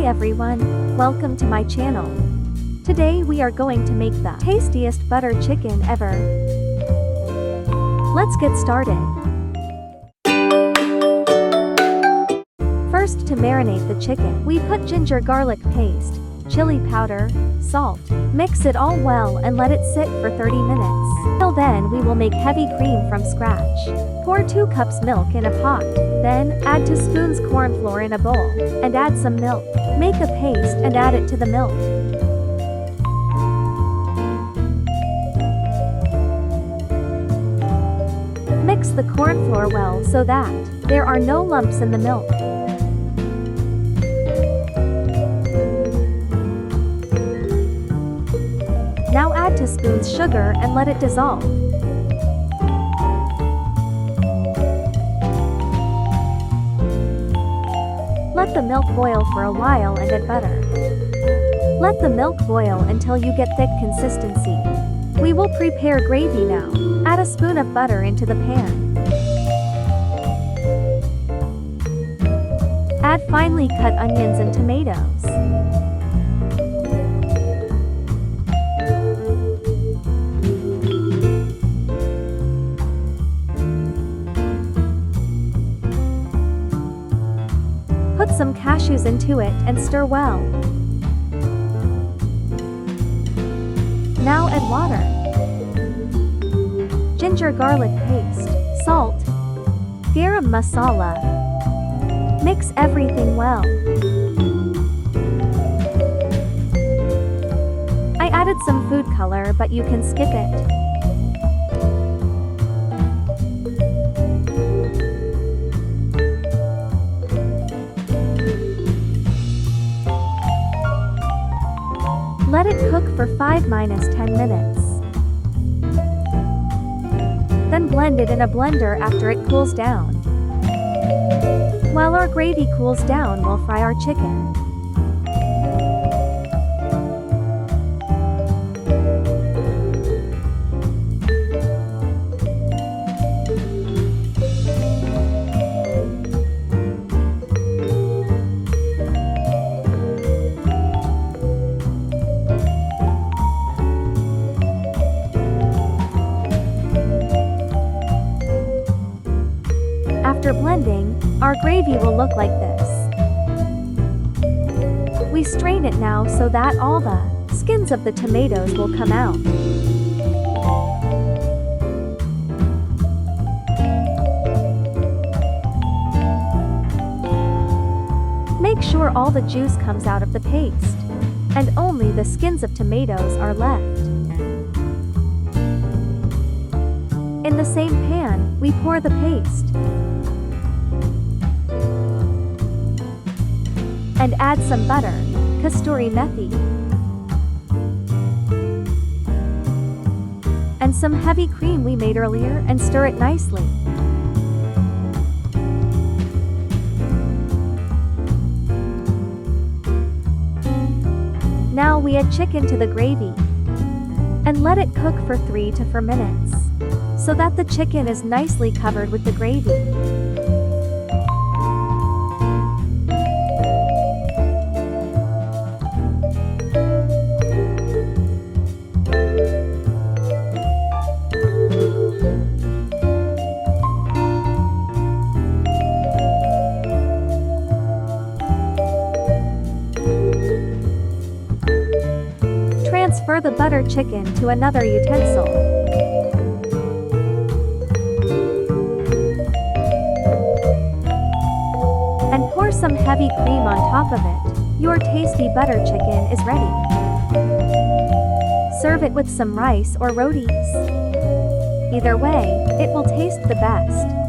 Hi everyone, welcome to my channel. Today we are going to make the tastiest butter chicken ever. Let's get started. First, to marinate the chicken, we put ginger garlic paste, chili powder, salt. Mix it all well and let it sit for 30 minutes. Till then we will make heavy cream from scratch. Pour 2 cups milk in a pot. Then, add 2 spoons corn flour in a bowl, and add some milk. Make a paste and add it to the milk. Mix the corn flour well so that there are no lumps in the milk. Now add 2 spoons sugar and let it dissolve. Let the milk boil for a while and add butter. Let the milk boil until you get thick consistency. We will prepare gravy now. Add a spoon of butter into the pan. Add finely cut onions and tomatoes. Put some cashews into it and stir well. Now add water, ginger garlic paste, salt, garam masala. Mix everything well. I added some food color, but you can skip it. Let it cook for 5–10 minutes. Then blend it in a blender after it cools down. While our gravy cools down, we'll fry our chicken. After blending, our gravy will look like this. We strain it now so that all the skins of the tomatoes will come out. Make sure all the juice comes out of the paste, and only the skins of tomatoes are left. In the same pan, we pour the paste and add some butter, kasturi methi, and some heavy cream we made earlier and stir it nicely. Now we add chicken to the gravy and let it cook for 3 to 4 minutes so that the chicken is nicely covered with the gravy. Transfer the butter chicken to another utensil. And pour some heavy cream on top of it. Your tasty butter chicken is ready. Serve it with some rice or rotis. Either way, it will taste the best.